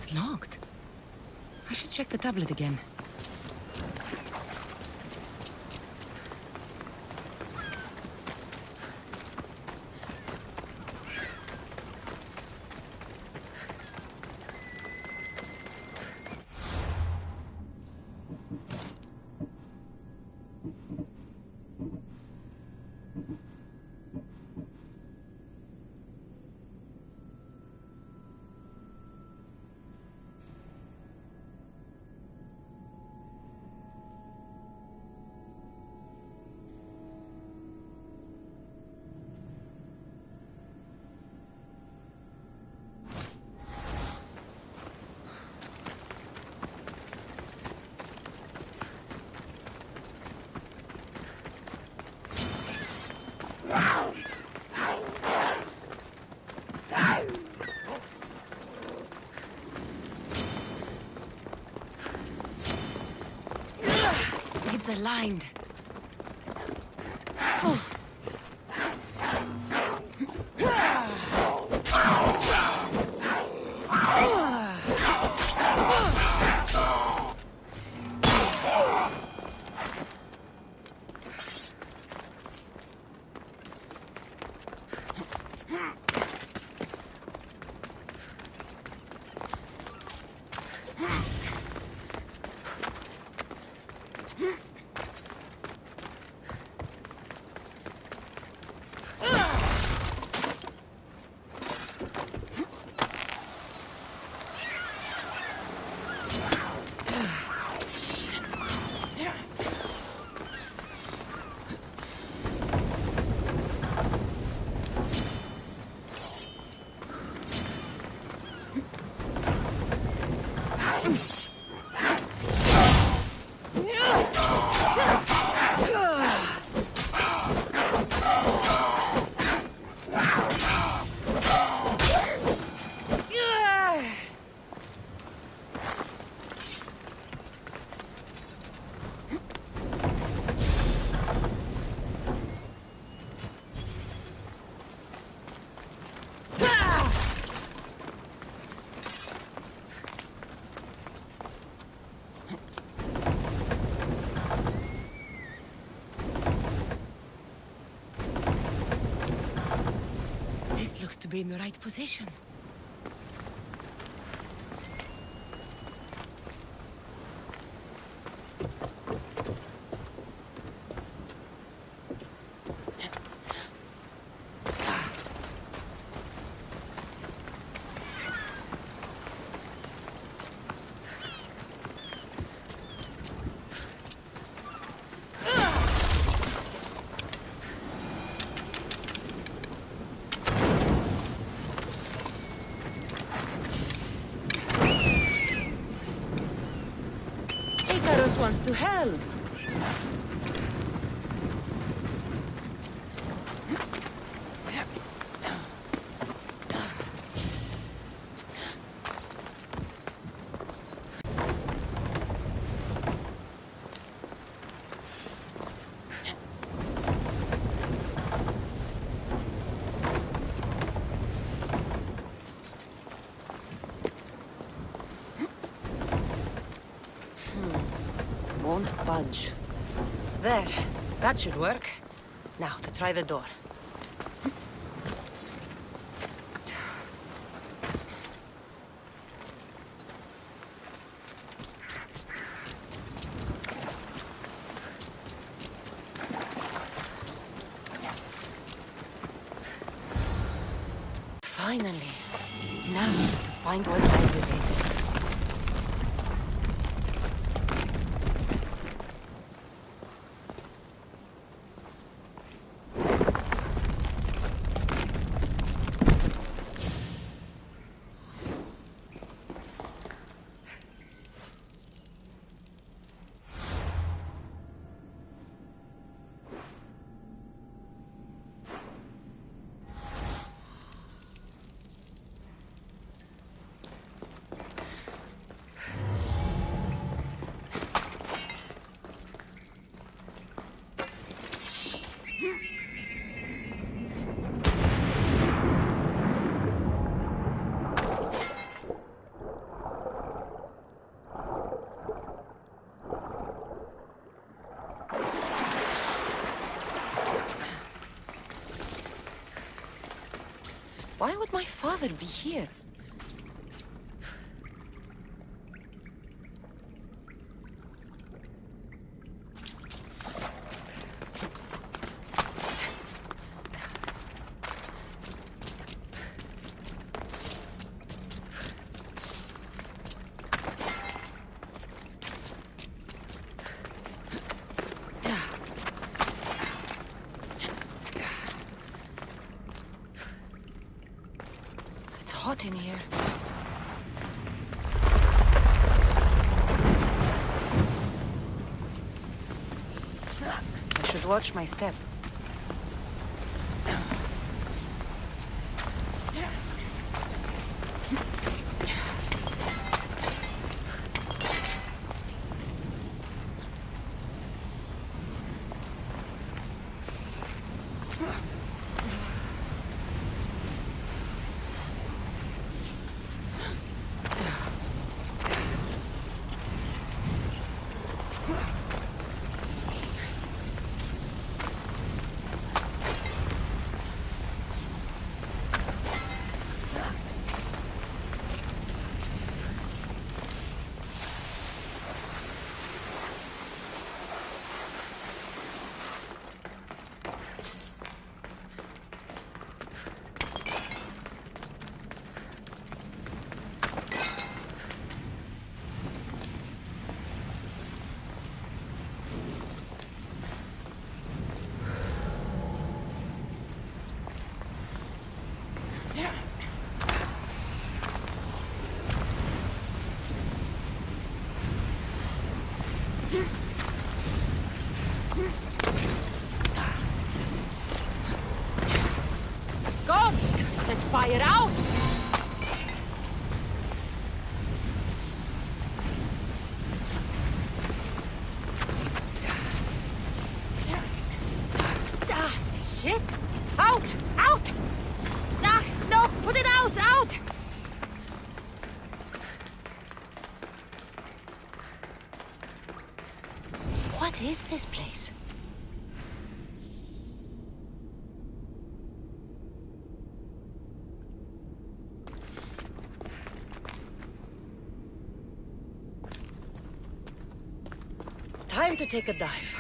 It's locked. I should check the tablet again. It's aligned. To be in the right position. Wants to help. Won't budge. There. That should work. Now to try the door. Finally. Now to find what lies within. Why would my father be here? Hot in here. I should watch my step. Gods, set fire out! Ah, shit! Out! Out! Ah, no! Put it out! Out! What is this place? Time to take a dive.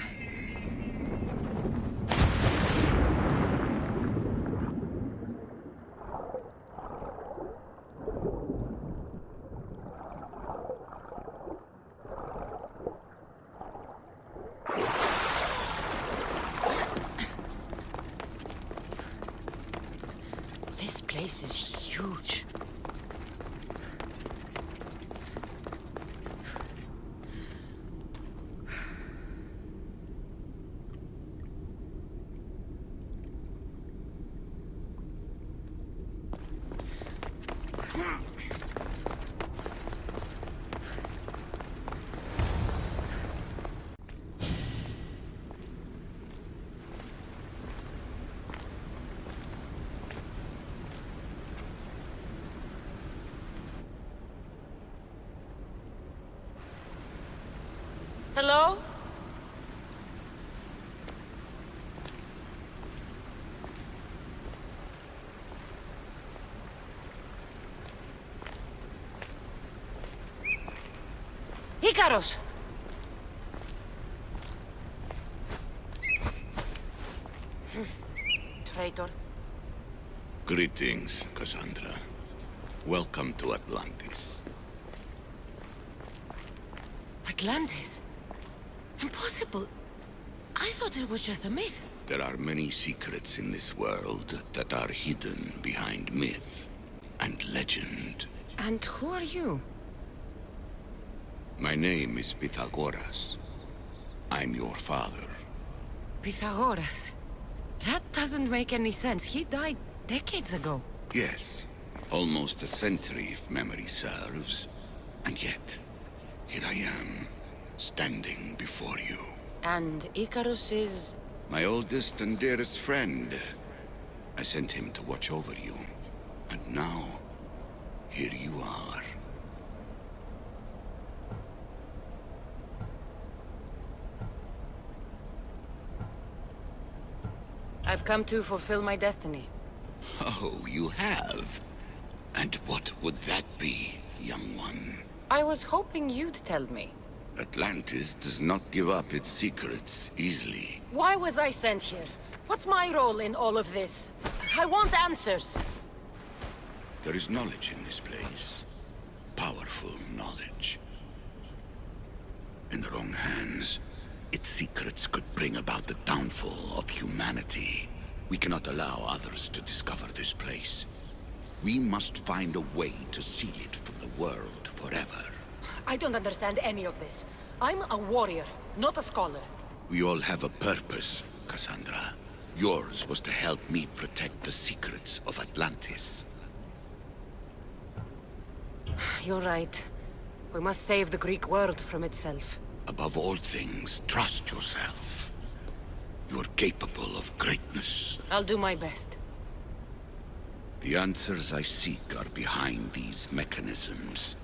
This place is huge. Hello? Ikaros! Traitor. Greetings, Cassandra. Welcome to Atlantis. Atlantis? Impossible. I thought it was just a myth. There are many secrets in this world that are hidden behind myth and legend. And who are you? My name is Pythagoras. I'm your father. Pythagoras. That doesn't make any sense. He died decades ago. Yes, almost a century if memory serves. And yet, here I am, standing before you. And Icarus is... My oldest and dearest friend. I sent him to watch over you. And now, here you are. I've come to fulfill my destiny. Oh, you have? And what would that be, young one? I was hoping you'd tell me. Atlantis does not give up its secrets easily. Why was I sent here? What's my role in all of this? I want answers. There is knowledge in this place. Powerful knowledge. In the wrong hands, its secrets could bring about the downfall of humanity. We cannot allow others to discover this place. We must find a way to seal it from the world forever. I don't understand any of this. I'm a warrior, not a scholar. We all have a purpose, Cassandra. Yours was to help me protect the secrets of Atlantis. You're right. We must save the Greek world from itself. Above all things, trust yourself. You're capable of greatness. I'll do my best. The answers I seek are behind these mechanisms.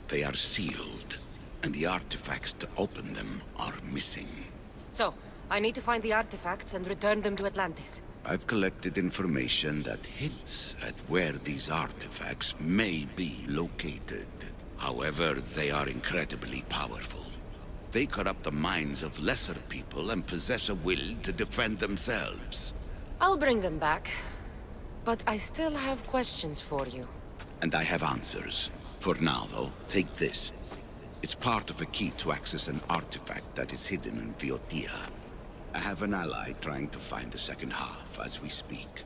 They are sealed, and the artifacts to open them are missing. So, I need to find the artifacts and return them to Atlantis. I've collected information that hints at where these artifacts may be located. However, they are incredibly powerful. They corrupt the minds of lesser people and possess a will to defend themselves. I'll bring them back. But I still have questions for you. And I have answers. For now, though, take this. It's part of a key to access an artifact that is hidden in Viotia. I have an ally trying to find the second half as we speak.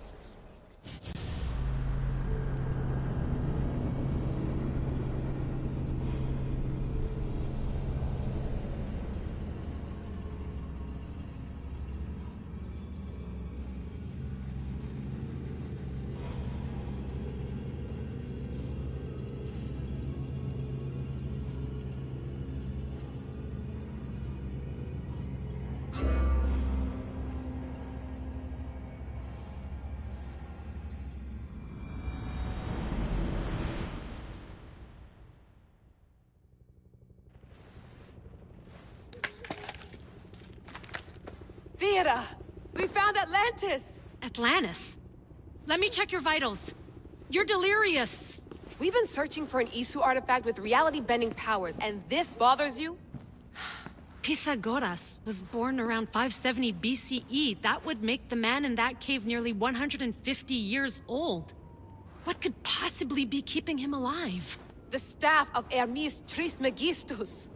Theata! We found Atlantis! Atlantis? Let me check your vitals. You're delirious. We've been searching for an Isu artifact with reality-bending powers, and this bothers you? Pythagoras was born around 570 BCE. That would make the man in that cave nearly 150 years old. What could possibly be keeping him alive? The staff of Hermes Trismegistus!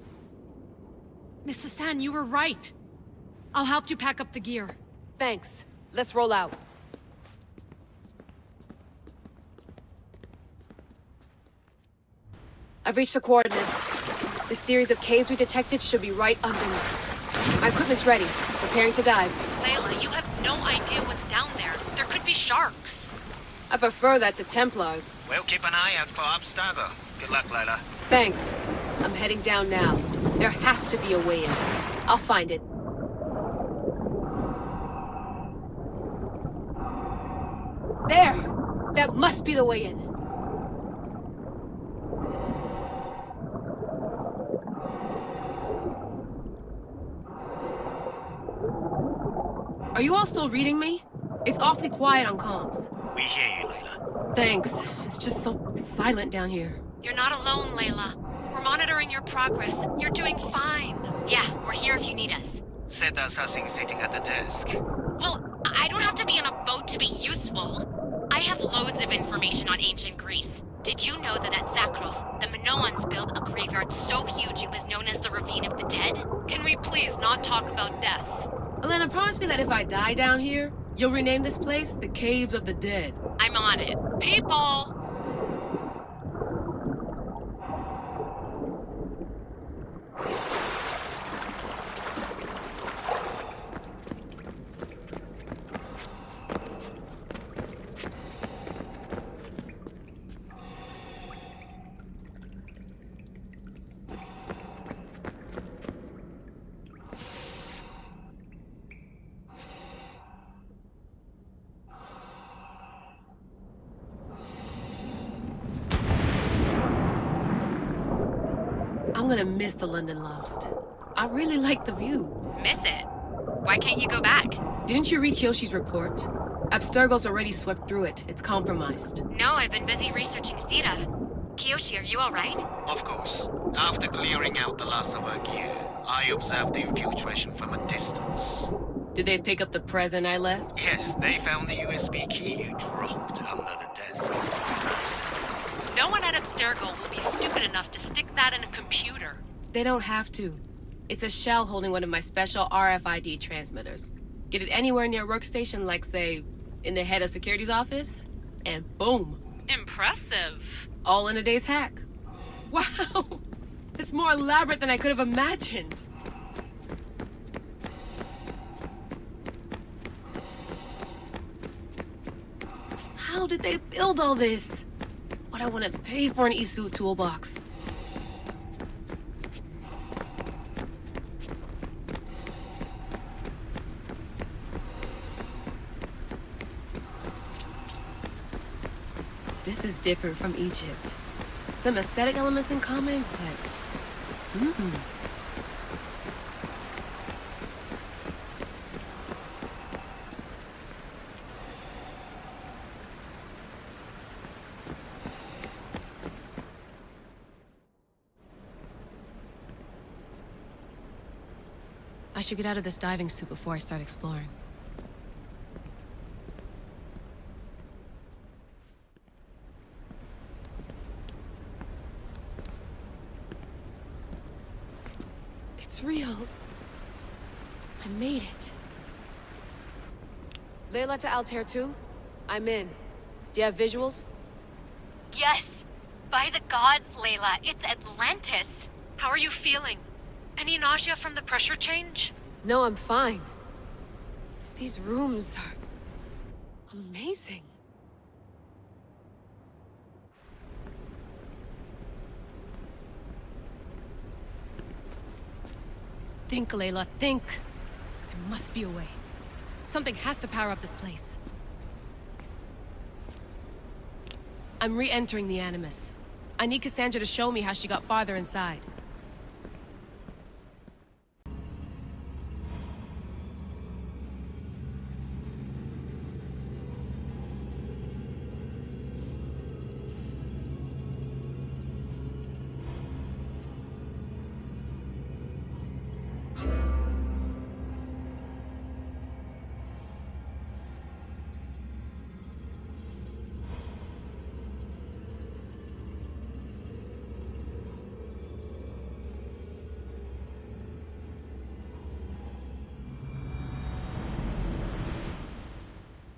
Mrs. San, you were right. I'll help you pack up the gear. Thanks. Let's roll out. I've reached the coordinates. The series of caves we detected should be right under me. My equipment's ready. Preparing to dive. Layla, you have no idea what's down there. There could be sharks. I prefer that to Templars. We'll keep an eye out for Abstergo. Good luck, Layla. Thanks. I'm heading down now. There has to be a way in. I'll find it. There! That must be the way in. Are you all still reading me? It's awfully quiet on comms. We hear you, Layla. Thanks. It's just so silent down here. You're not alone, Layla. We're monitoring your progress. You're doing fine. Yeah, we're here if you need us. Said there's nothing sitting at the desk. Well, I don't have to be on a boat to be useful. I have loads of information on ancient Greece. Did you know that at Zakros, the Minoans built a graveyard so huge it was known as the Ravine of the Dead? Can we please not talk about death? Elena, promise me that if I die down here, you'll rename this place the Caves of the Dead. I'm on it. People! I'm gonna miss the London loft. I really like the view. Miss it. Why can't you go back? Didn't you read Kyoshi's report? Abstergo's already swept through it. It's compromised. No, I've been busy researching Theta. Kiyoshi, are you alright? Of course. After clearing out the last of her gear, I observed the infiltration from a distance. Did they pick up the present I left? Yes, they found the USB key you dropped under the desk. No one at Abstergo will be stupid enough to stick that in a computer. They don't have to. It's a shell holding one of my special RFID transmitters. Get it anywhere near a workstation, like, say, in the head of security's office, and boom. Impressive. All in a day's hack. Wow! It's more elaborate than I could have imagined. How did they build all this? What I want to pay for an Isu toolbox. This is different from Egypt. Some aesthetic elements in common, but... I should get out of this diving suit before I start exploring. It's real. I made it. Layla to Altair 2? I'm in. Do you have visuals? Yes! By the gods, Layla, it's Atlantis! How are you feeling? Any nausea from the pressure change? No, I'm fine. These rooms are... amazing. Think, Layla, think. There must be a way. Something has to power up this place. I'm re-entering the Animus. I need Cassandra to show me how she got farther inside.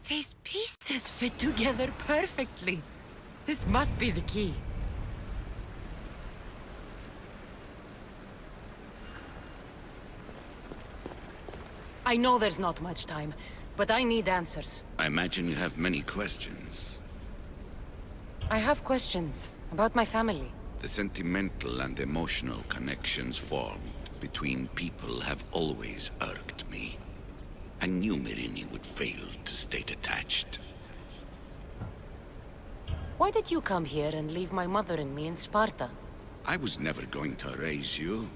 These pieces fit together perfectly. This must be the key. I know there's not much time, but I need answers. I imagine you have many questions. I have questions about my family. The sentimental and emotional connections formed between people have always irked me. I knew Myrini would fail to stay detached. Why did you come here and leave my mother and me in Sparta? I was never going to raise you.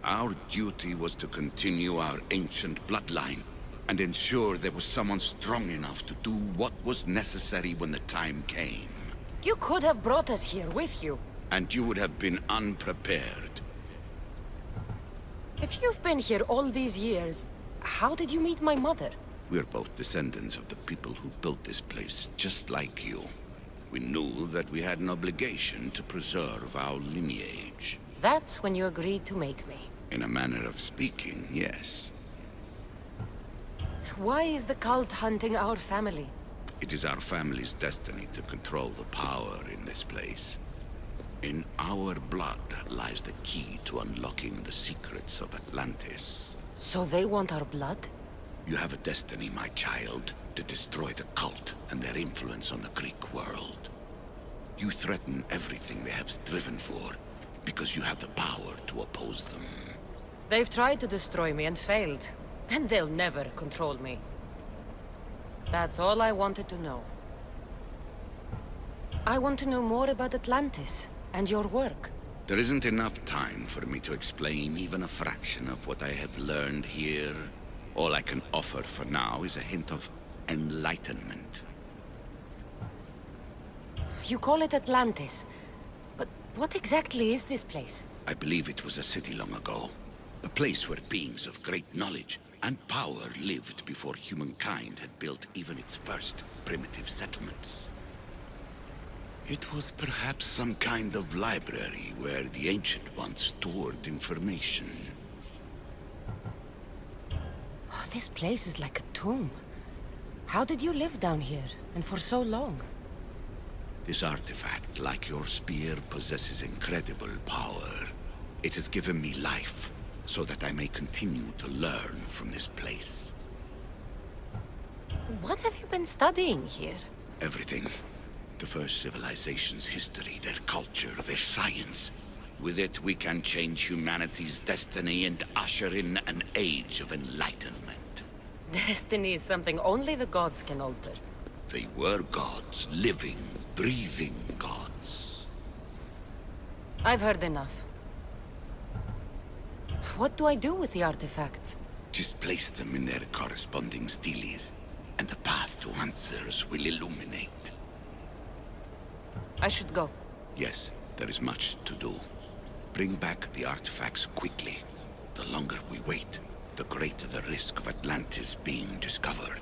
Our duty was to continue our ancient bloodline and ensure there was someone strong enough to do what was necessary when the time came. You could have brought us here with you. And you would have been unprepared. If you've been here all these years, how did you meet my mother? We're both descendants of the people who built this place, just like you. We knew that we had an obligation to preserve our lineage. That's when you agreed to make me. In a manner of speaking, yes. Why is the cult hunting our family? It is our family's destiny to control the power in this place. In our blood lies the key to unlocking the secrets of Atlantis. So they want our blood? You have a destiny, my child, to destroy the cult and their influence on the Greek world. You threaten everything they have striven for, because you have the power to oppose them. They've tried to destroy me and failed, and they'll never control me. That's all I wanted to know. I want to know more about Atlantis and your work. There isn't enough time for me to explain even a fraction of what I have learned here. All I can offer for now is a hint of enlightenment. You call it Atlantis. But what exactly is this place? I believe it was a city long ago. A place where beings of great knowledge and power lived before humankind had built even its first primitive settlements. It was perhaps some kind of library where the Ancient Ones stored information. Oh, this place is like a tomb. How did you live down here, and for so long? This artifact, like your spear, possesses incredible power. It has given me life, so that I may continue to learn from this place. What have you been studying here? Everything. The first civilization's history, their culture, their science. With it, we can change humanity's destiny and usher in an age of enlightenment. Destiny is something only the gods can alter. They were gods, living, breathing gods. I've heard enough. What do I do with the artifacts? Just place them in their corresponding steles, and the path to answers will illuminate. I should go. Yes, there is much to do. Bring back the artifacts quickly. The longer we wait, the greater the risk of Atlantis being discovered.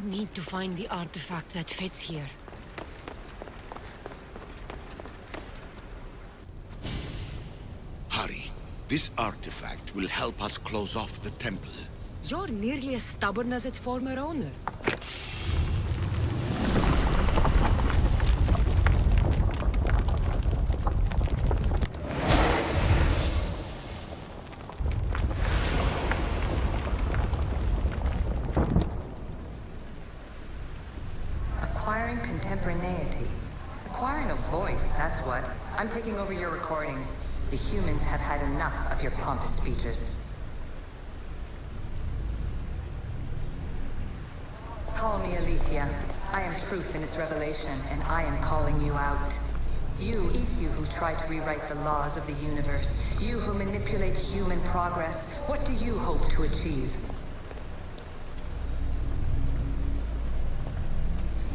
need to find the artifact that fits here. Hurry. This artifact will help us close off the temple. You're nearly as stubborn as its former owner. Acquiring contemporaneity. Acquiring a voice, that's what. I'm taking over your recordings. The humans have had enough of your pompous speeches. Call me Alicia. I am truth in its revelation, and I am calling you out. You, Isu, who try to rewrite the laws of the universe. You who manipulate human progress. What do you hope to achieve?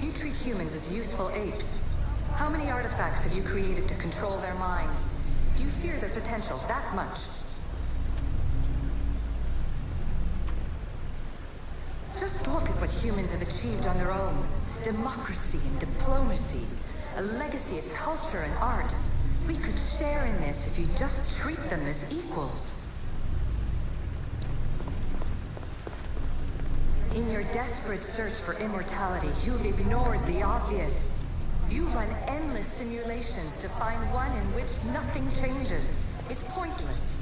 You treat humans as useful apes. How many artifacts have you created to control their minds? Do you fear their potential that much? Just look at what humans have achieved on their own. Democracy and diplomacy. A legacy of culture and art. We could share in this if you just treat them as equals. In your desperate search for immortality, you've ignored the obvious. You run endless simulations to find one in which nothing changes. It's pointless.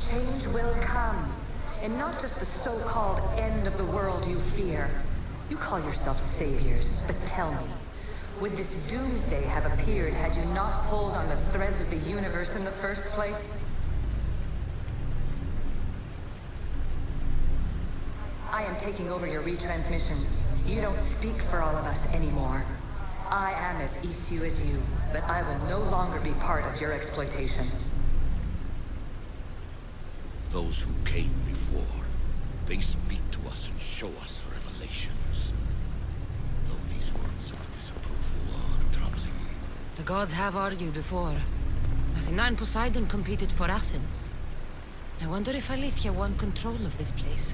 Change will come, and not just the so-called end of the world you fear. You call yourself saviors, but tell me, would this doomsday have appeared had you not pulled on the threads of the universe in the first place? I am taking over your retransmissions. You don't speak for all of us anymore. I am as Isu as you, but I will no longer be part of your exploitation. Those who came before, they speak to us and show us revelations. Though these words of disapproval are troubling. The gods have argued before. Athena and Poseidon competed for Athens. I wonder if Alethea won control of this place.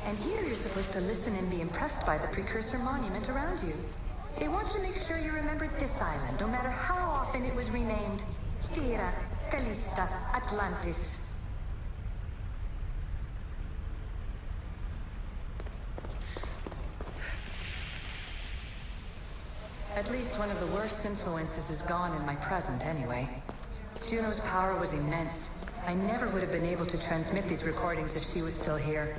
And here you're supposed to listen and be impressed by the precursor monument around you. They want to make sure you remembered this island, no matter how often it was renamed. Thera, Callista, Atlantis. At least one of the worst influences is gone in my present, anyway. Juno's power was immense. I never would have been able to transmit these recordings if she was still here.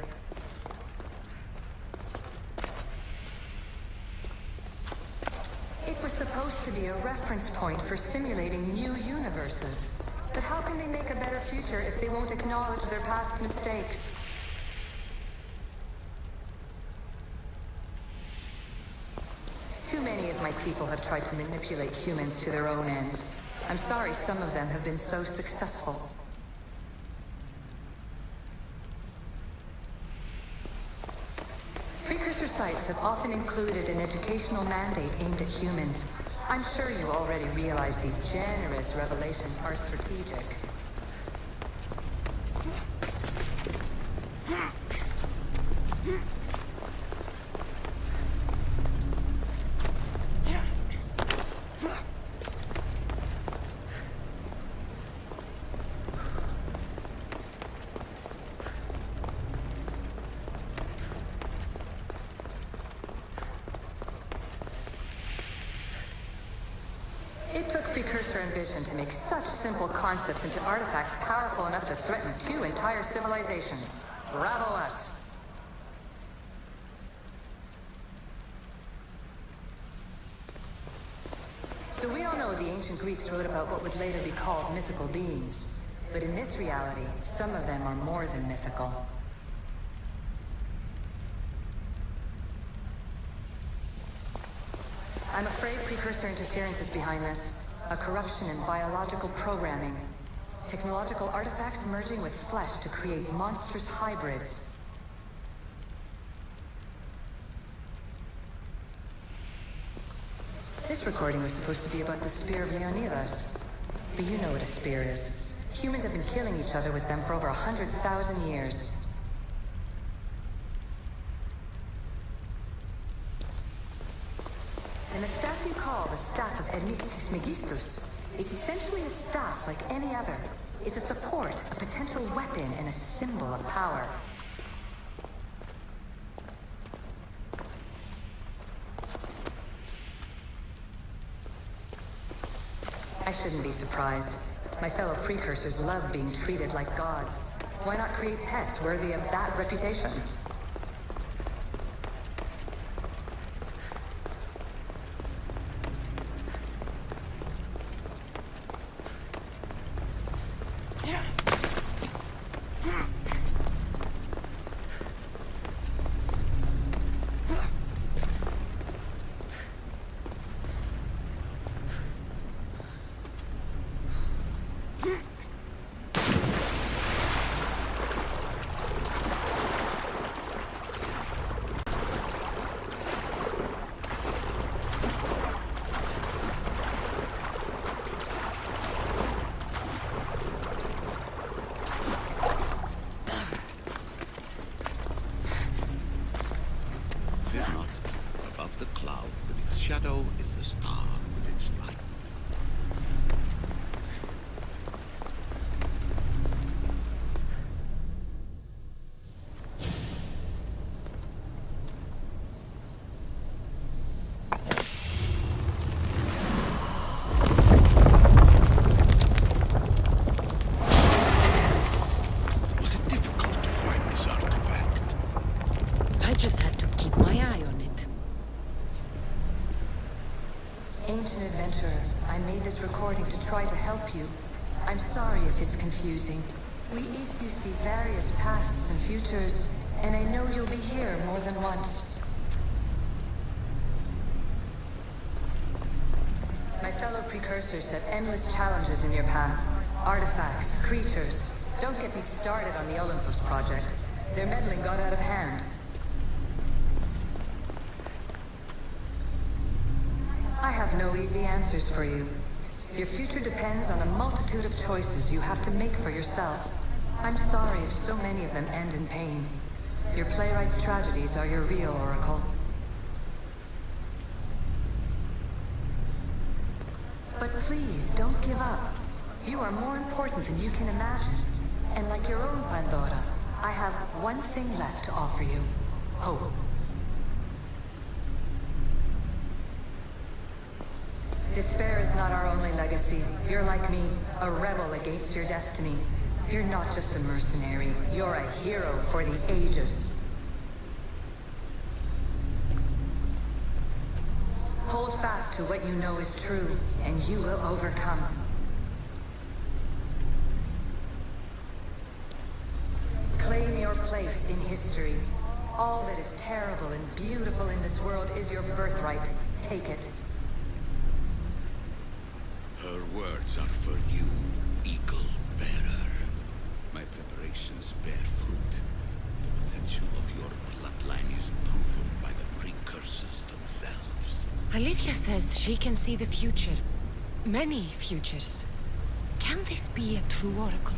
It was supposed to be a reference point for simulating new universes. But how can they make a better future if they won't acknowledge their past mistakes? Too many of my people have tried to manipulate humans to their own ends. I'm sorry some of them have been so successful. Precursor sites have often included an educational mandate aimed at humans. I'm sure you already realize these generous revelations are strategic. It took precursor ambition to make such simple concepts into artifacts powerful enough to threaten 2 entire civilizations. Bravo us! So we all know the ancient Greeks wrote about what would later be called mythical beings. But in this reality, some of them are more than mythical. precursor interference is behind this. A corruption in biological programming. Technological artifacts merging with flesh to create monstrous hybrids. This recording was supposed to be about the Spear of Leonidas. But you know what a spear is. Humans have been killing each other with them for over 100,000 years. And the staff you call the Staff of Hermistus Megistus, it's essentially a staff like any other. It's a support, a potential weapon, and a symbol of power. I shouldn't be surprised. My fellow precursors love being treated like gods. Why not create pets worthy of that reputation? Shadow is the star with its light. Was it difficult to find this artifact? I just had to keep my eye on it. Ancient adventurer, I made this recording to try to help you. I'm sorry if it's confusing. We issue see various pasts and futures, and I know you'll be here more than once. My fellow precursors set endless challenges in your path. Artifacts, creatures. Don't get me started on the Olympus project. Their meddling got out of hand. I have no easy answers for you. Your future depends on a multitude of choices you have to make for yourself. I'm sorry if so many of them end in pain. Your playwright's tragedies are your real oracle. But please, don't give up. You are more important than you can imagine. And like your own Pandora, I have one thing left to offer you. Hope. Despair is not our only legacy. You're like me, a rebel against your destiny. You're not just a mercenary, you're a hero for the ages. Hold fast to what you know is true, and you will overcome. Claim your place in history. All that is terrible and beautiful in this world is your birthright. Take it. Her words are for you, Eagle Bearer. My preparations bear fruit. The potential of your bloodline is proven by the precursors themselves. Alethea says she can see the future. Many futures. Can this be a true oracle?